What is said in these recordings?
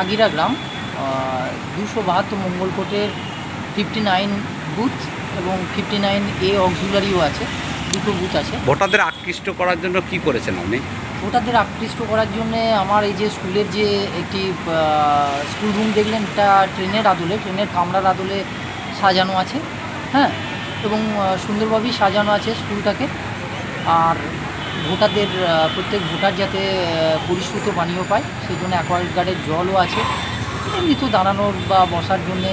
সাগিরা গ্রাম 272 মঙ্গলকোটের 59 booth এবং 59A অক্সিলারিও আছে, দুটো বুথ আছে। ভোটারদের আকৃষ্ট করার জন্য কি করেছেন আপনি? ভোটারদের আকৃষ্ট করার জন্য আমার এই যে স্কুলের যে একটি স্কুল রুম দেখলেন, এটা ট্রেনের কামরার আদলে সাজানো আছে, হ্যাঁ, এবং সুন্দরভাবেই সাজানো আছে স্কুলটাকে। আর ভোটারদের প্রত্যেক ভোটার যাতে পরিশ্রুত পানীয় পায় সেই জন্য অ্যাকোয়ারিক গার্ডের জলও আছে। এমনি তো দাঁড়ানোর বা বসার জন্যে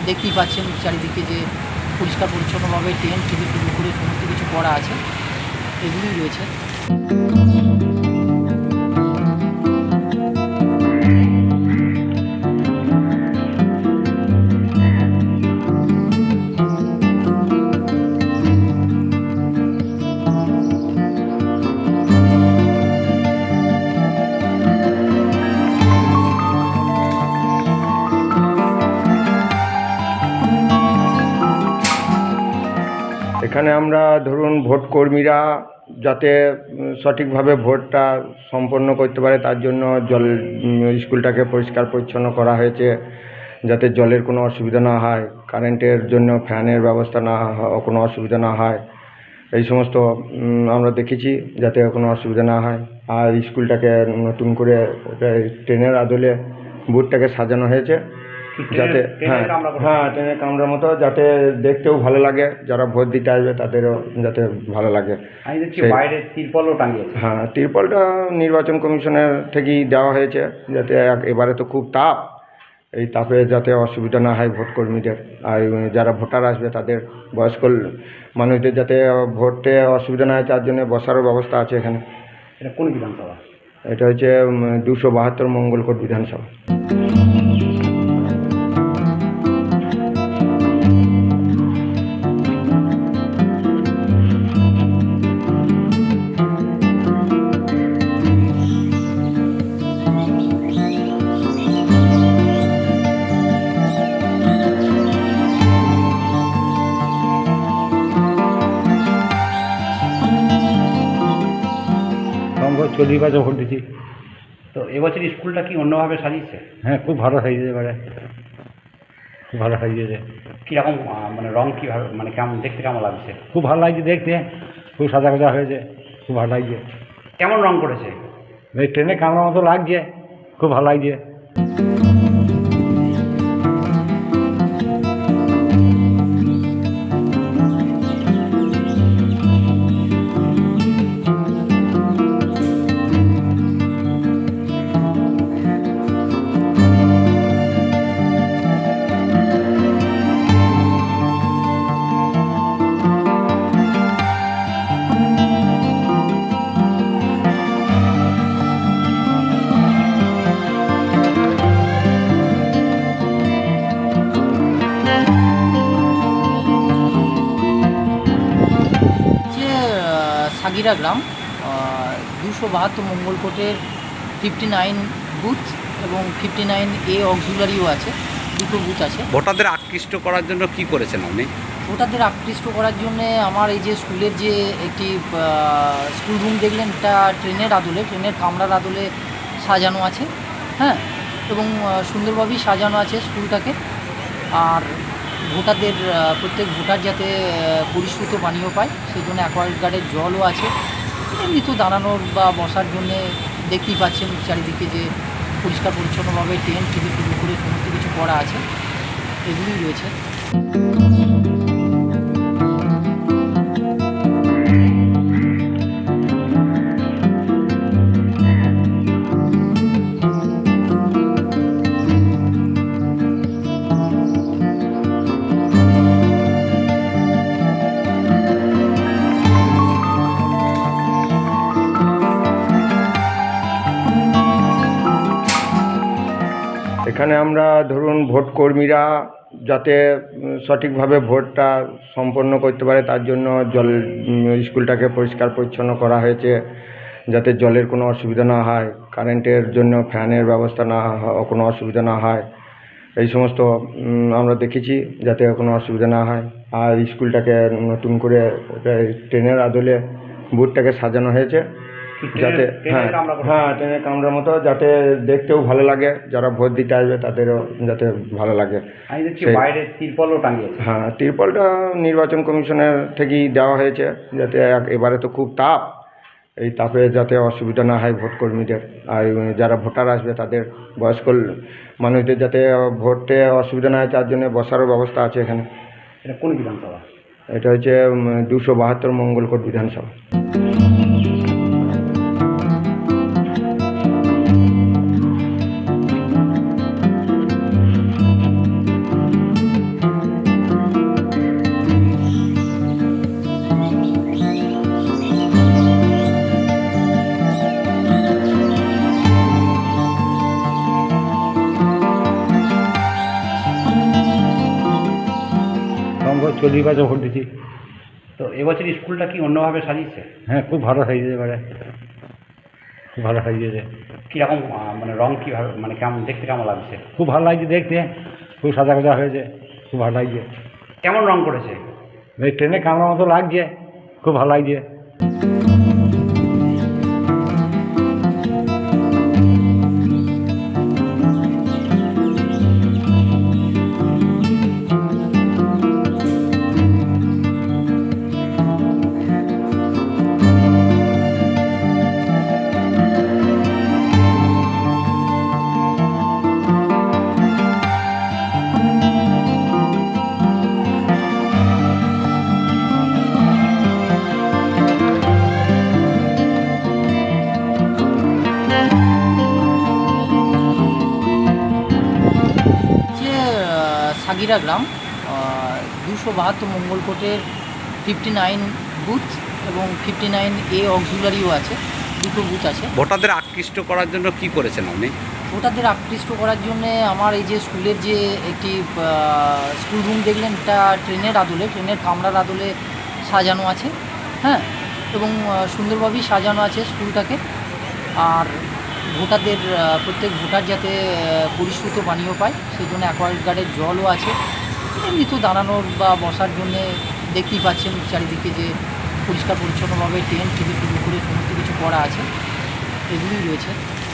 দেখতেই পাচ্ছেন চারিদিকে যে পরিষ্কার পরিচ্ছন্নভাবে টেন্ট থেকে শুরু করে সমস্ত কিছু করা আছে, এগুলোই রয়েছে। এখানে আমরা ধরুন ভোট কর্মীরা যাতে সঠিকভাবে ভোটটা সম্পন্ন করতে পারে তার জন্য স্কুলটাকে পরিষ্কার পরিচ্ছন্ন করা হয়েছে, যাতে জলের কোনো অসুবিধা না হয়, কারেন্টের জন্য ফ্যানের ব্যবস্থা না কোনো অসুবিধা না হয়, এই সমস্ত আমরা দেখেছি যাতে কোনো অসুবিধা না হয়। আর স্কুলটাকে নতুন করে ট্রেনের আদলে বুথটাকে সাজানো হয়েছে, যাতে ট্রেনের কামরার মতো, যাতে দেখতেও ভালো লাগে, যারা ভোট দিতে আসবে তাদেরও যাতে ভালো লাগে। বাইরে তিরপলও টাঙিয়েছে। হ্যাঁ, তিরপলটা নির্বাচন কমিশনের থেকেই দেওয়া হয়েছে, যাতে এবারে তো খুব তাপ, এই তাপে যাতে অসুবিধা না হয় ভোট কর্মীদের, আর যারা ভোটার আসবে তাদের বয়স্ক মানুষদের যাতে ভোটে অসুবিধা না হয় তার জন্য বসারও ব্যবস্থা আছে এখানে। এটা কোন বিধানসভা? এটা হচ্ছে 272 মঙ্গলকোট বিধানসভা। সম্ভব 40 বছর ভোট দিচ্ছি। তো এবছর স্কুলটা কি অন্যভাবে সাজিয়েছে? হ্যাঁ, খুব ভালো সাজিয়েছে, এবারে খুব ভালো সাজিয়েছে। কীরকম মানে রং কীভাবে, মানে কেমন দেখতে, কেমন লাগছে? খুব ভালো লাগছে দেখতে, খুব সাদা সাদা হয়েছে, খুব ভালো লাগছে। কেমন রং করেছে? এই ট্রেনে কামড়ার মতো লাগছে, খুব ভালো লাগছে। সাগিরা গ্রাম 272 মঙ্গলকোটের 59 বুথ এবং 59A অক্সিলারিও আছে, দুটো বুথ আছে। ভোটারদের আকৃষ্ট করার জন্য কি করেছেন আপনি? ভোটারদের আকৃষ্ট করার জন্য আমার এই যে স্কুলের যে একটি স্কুল রুম দেখলেন, এটা ট্রেনের কামরার আদলে সাজানো আছে, হ্যাঁ, এবং সুন্দরভাবেই সাজানো আছে স্কুলটাকে। আর ভোটারদের প্রত্যেক ভোটার যাতে পরিশ্রুত পানীয় পায় সেই জন্য অ্যাকোয়ারিক গার্ডের জলও আছে। এমনি তো দাঁড়ানোর বা বসার জন্যে দেখতেই পাচ্ছেন চারিদিকে যে পরিষ্কার পরিচ্ছন্নভাবে টেন্ট থেকে শুরু করে সমস্ত কিছু করা আছে, এগুলোই রয়েছে। এখানে আমরা ধরুন ভোট কর্মীরা যাতে সঠিকভাবে ভোটটা সম্পন্ন করতে পারে তার জন্য স্কুলটাকে পরিষ্কার পরিচ্ছন্ন করা হয়েছে, যাতে জলের কোনো অসুবিধা না হয়, কারেন্টের জন্য ফ্যানের ব্যবস্থা না কোনো অসুবিধা না হয়, এই সমস্ত আমরা দেখেছি যাতে কোনো অসুবিধা না হয়। আর স্কুলটাকে নতুন করে ট্রেনের আদলে বুথটাকে সাজানো হয়েছে, যাতে হ্যাঁ ট্রেনের কামরা করে। হ্যাঁ ট্রেনের কামরার মতো, যাতে দেখতেও ভালো লাগে, যারা ভোট দিতে আসবে তাদেরও যাতে ভালো লাগে। আমি দেখছি সেই- বাইরে তিরপলও টাঙিয়েছে। হ্যাঁ, তিরপলটা নির্বাচন কমিশনের থেকেই দেওয়া হয়েছে, যাতে এবারে তো খুব তাপ, এই তাপে যাতে অসুবিধা না হয় ভোট কর্মীদের, আর যারা ভোটার আসবে তাদের বয়স্ক মানুষদের যাতে ভোটে অসুবিধা না হয় তার জন্য বসারও ব্যবস্থা আছে এখানে। এটা কোন বিধানসভা? এটা হচ্ছে 272 মঙ্গলকোট বিধানসভা। সম্ভব 40 বছর ভোট দিচ্ছি। তো এবছর স্কুলটা কি অন্যভাবে সাজিয়েছে? হ্যাঁ, খুব ভালো সাজিয়েছে এবারে, খুব ভালো সাজিয়েছে। কীরকম মানে রং কীভাবে, মানে কেমন দেখতে কেমন লাগছে? খুব ভালো লাগছে দেখতে, খুব সাদা সাদা হয়েছে, খুব ভালো লাগছে। কেমন রং করেছে? এই ট্রেনে কামড়ার মতো লাগছে, খুব ভালো লাগছে। যে সাগিরা গ্রাম 272 মঙ্গলকোটের 59 বুথ এবং 59A অক্সিলারিও আছে, দুটো বুথ আছে। ভোটারদের আকৃষ্ট করার জন্য কি করেছেন আপনি? ভোটারদের আকৃষ্ট করার জন্য আমার এই যে স্কুলের যে একটি স্কুল রুম দেখলেন, এটা ট্রেনের আদলে, ট্রেনের কামরার আদলে সাজানো আছে, হ্যাঁ, এবং সুন্দরভাবেই সাজানো আছে স্কুলটাকে। আর ভোটারদের প্রত্যেক ভোটার যাতে পরিশ্রুত পানীয় পায় সেই জন্য অ্যাকোয়ারিক গার্ডের জলও আছে। এমনি তো দাঁড়ানোর বা বসার জন্যে দেখতেই পাচ্ছেন চারিদিকে যে পরিষ্কার পরিচ্ছন্নভাবে টেন্ট থেকে শুরু করে সমস্ত কিছু করা আছে, এগুলোই রয়েছে।